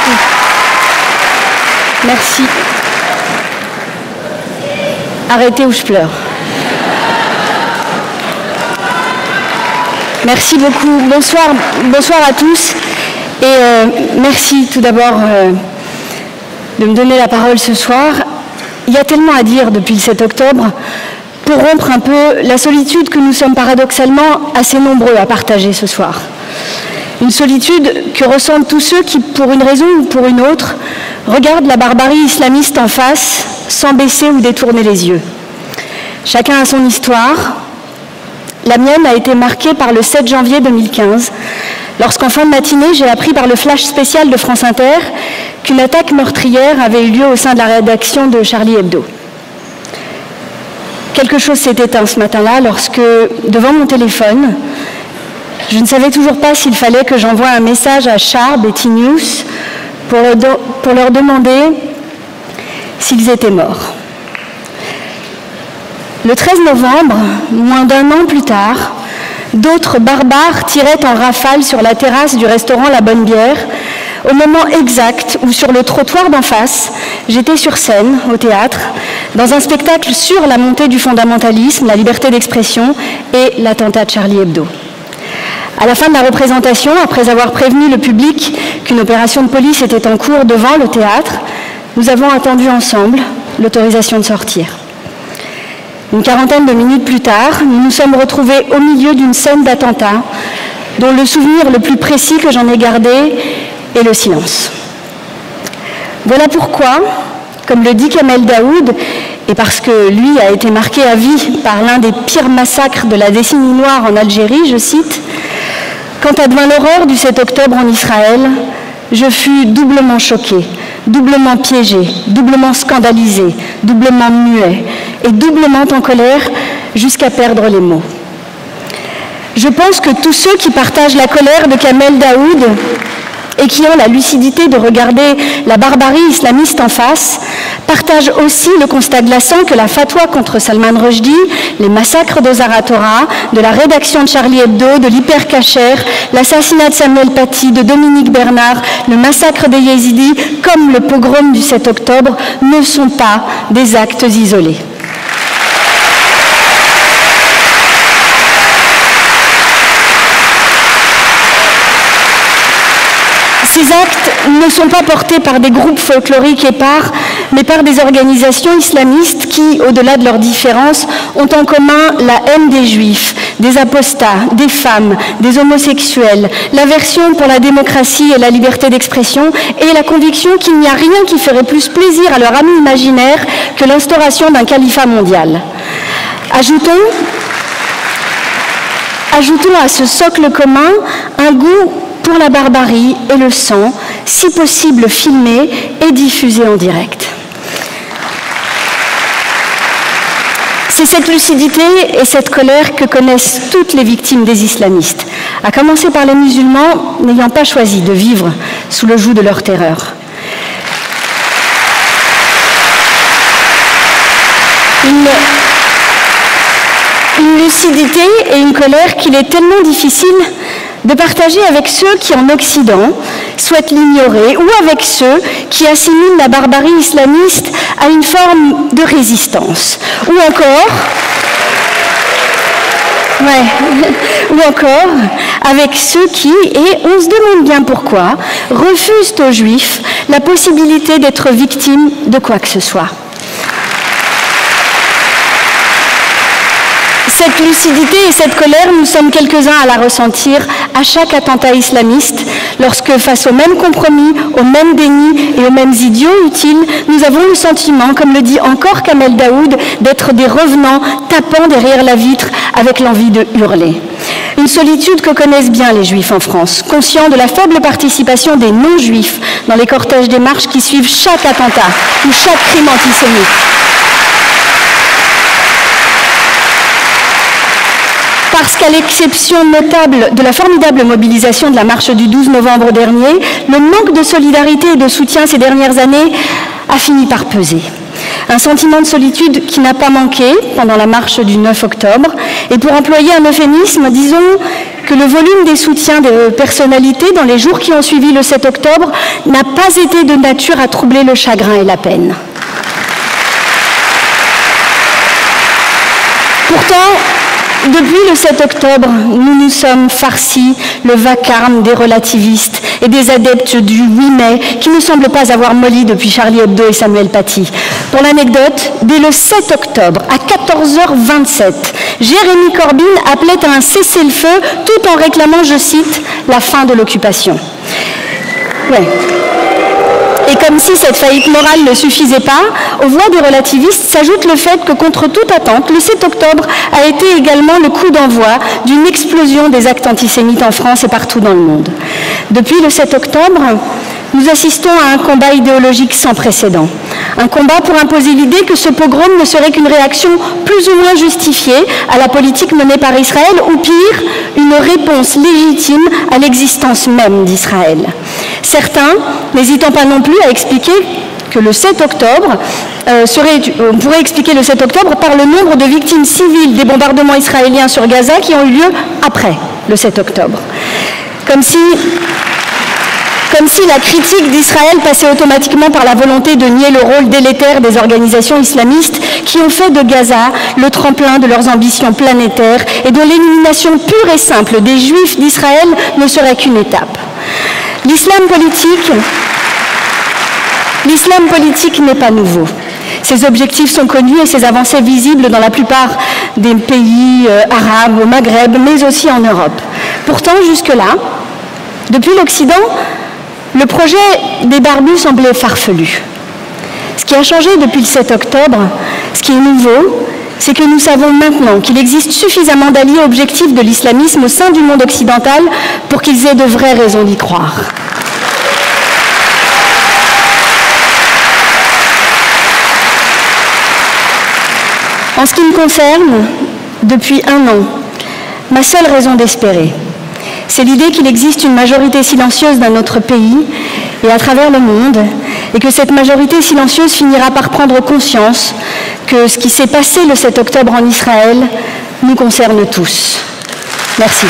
beaucoup. Merci. Arrêtez ou je pleure. Merci beaucoup. Bonsoir à tous. Et merci tout d'abord de me donner la parole ce soir. Il y a tellement à dire depuis le 7 octobre pour rompre un peu la solitude que nous sommes paradoxalement assez nombreux à partager ce soir. Une solitude que ressentent tous ceux qui, pour une raison ou pour une autre, regardent la barbarie islamiste en face sans baisser ou détourner les yeux. Chacun a son histoire. La mienne a été marquée par le 7 janvier 2015, lorsqu'en fin de matinée, j'ai appris par le flash spécial de France Inter qu'une attaque meurtrière avait eu lieu au sein de la rédaction de Charlie Hebdo. Quelque chose s'est éteint ce matin-là lorsque, devant mon téléphone, je ne savais toujours pas s'il fallait que j'envoie un message à Char, Betty News, pour leur demander s'ils étaient morts. Le 13 novembre, moins d'un an plus tard, d'autres barbares tiraient en rafale sur la terrasse du restaurant La Bonne Bière, au moment exact où, sur le trottoir d'en face, j'étais sur scène, au théâtre, dans un spectacle sur la montée du fondamentalisme, la liberté d'expression et l'attentat de Charlie Hebdo. À la fin de la représentation, après avoir prévenu le public qu'une opération de police était en cours devant le théâtre, nous avons attendu ensemble l'autorisation de sortir. Une quarantaine de minutes plus tard, nous nous sommes retrouvés au milieu d'une scène d'attentat dont le souvenir le plus précis que j'en ai gardé est le silence. Voilà pourquoi, comme le dit Kamel Daoud, et parce que lui a été marqué à vie par l'un des pires massacres de la décennie noire en Algérie, je cite, « Quand advint l'horreur du 7 octobre en Israël, je fus doublement choqué, doublement piégé, doublement scandalisé, doublement muet et doublement en colère jusqu'à perdre les mots. » Je pense que tous ceux qui partagent la colère de Kamel Daoud et qui ont la lucidité de regarder la barbarie islamiste en face, partagent aussi le constat glaçant que la fatwa contre Salman Rushdie, les massacres de Zaratora, de la rédaction de Charlie Hebdo, de l'hypercacher, l'assassinat de Samuel Paty, de Dominique Bernard, le massacre des Yézidis, comme le pogrom du 7 octobre, ne sont pas des actes isolés. Ces actes ne sont pas portés par des groupes folkloriques épars, mais par des organisations islamistes qui, au-delà de leurs différences, ont en commun la haine des juifs, des apostats, des femmes, des homosexuels, l'aversion pour la démocratie et la liberté d'expression et la conviction qu'il n'y a rien qui ferait plus plaisir à leur ami imaginaire que l'instauration d'un califat mondial. Ajoutons à ce socle commun un goût pour la barbarie et le sang, si possible filmé et diffusé en direct. C'est cette lucidité et cette colère que connaissent toutes les victimes des islamistes, à commencer par les musulmans n'ayant pas choisi de vivre sous le joug de leur terreur. Une lucidité et une colère qu'il est tellement difficile de partager avec ceux qui, en Occident, souhaitent l'ignorer, ou avec ceux qui assimilent la barbarie islamiste à une forme de résistance, ou encore avec ceux qui, et on se demande bien pourquoi, refusent aux Juifs la possibilité d'être victimes de quoi que ce soit. Cette lucidité et cette colère, nous sommes quelques-uns à la ressentir à chaque attentat islamiste, lorsque, face au même compromis, au même déni et aux mêmes idiots utiles, nous avons le sentiment, comme le dit encore Kamel Daoud, d'être des revenants tapant derrière la vitre avec l'envie de hurler. Une solitude que connaissent bien les Juifs en France, conscients de la faible participation des non-Juifs dans les cortèges des marches qui suivent chaque attentat ou chaque crime antisémite. Parce qu'à l'exception notable de la formidable mobilisation de la marche du 12 novembre dernier, le manque de solidarité et de soutien ces dernières années a fini par peser. Un sentiment de solitude qui n'a pas manqué pendant la marche du 9 octobre, et pour employer un euphémisme, disons que le volume des soutiens des personnalités dans les jours qui ont suivi le 7 octobre n'a pas été de nature à troubler le chagrin et la peine. Pourtant, depuis le 7 octobre, nous nous sommes farcis le vacarme des relativistes et des adeptes du 8 mai qui ne semblent pas avoir molli depuis Charlie Hebdo et Samuel Paty. Pour l'anecdote, dès le 7 octobre, à 14h27, Jérémy Corbyn appelait à un cessez-le-feu tout en réclamant, je cite, la fin de l'occupation. Ouais. Et comme si cette faillite morale ne suffisait pas, aux voix des relativistes s'ajoute le fait que, contre toute attente, le 7 octobre a été également le coup d'envoi d'une explosion des actes antisémites en France et partout dans le monde. Depuis le 7 octobre, nous assistons à un combat idéologique sans précédent. Un combat pour imposer l'idée que ce pogrom ne serait qu'une réaction plus ou moins justifiée à la politique menée par Israël, ou pire, une réponse légitime à l'existence même d'Israël. Certains, n'hésitant pas non plus à expliquer que le 7 octobre on pourrait expliquer le 7 octobre par le nombre de victimes civiles des bombardements israéliens sur Gaza qui ont eu lieu après le 7 octobre. Comme si la critique d'Israël passait automatiquement par la volonté de nier le rôle délétère des organisations islamistes qui ont fait de Gaza le tremplin de leurs ambitions planétaires et dont l'élimination pure et simple des Juifs d'Israël ne serait qu'une étape. L'islam politique n'est pas nouveau. Ses objectifs sont connus et ses avancées visibles dans la plupart des pays arabes, au Maghreb, mais aussi en Europe. Pourtant, jusque-là, depuis l'Occident, le projet des barbus semblait farfelu. Ce qui a changé depuis le 7 octobre, ce qui est nouveau, c'est que nous savons maintenant qu'il existe suffisamment d'alliés objectifs de l'islamisme au sein du monde occidental pour qu'ils aient de vraies raisons d'y croire. En ce qui me concerne, depuis un an, ma seule raison d'espérer, c'est l'idée qu'il existe une majorité silencieuse dans notre pays et à travers le monde, et que cette majorité silencieuse finira par prendre conscience que ce qui s'est passé le 7 octobre en Israël nous concerne tous. Merci.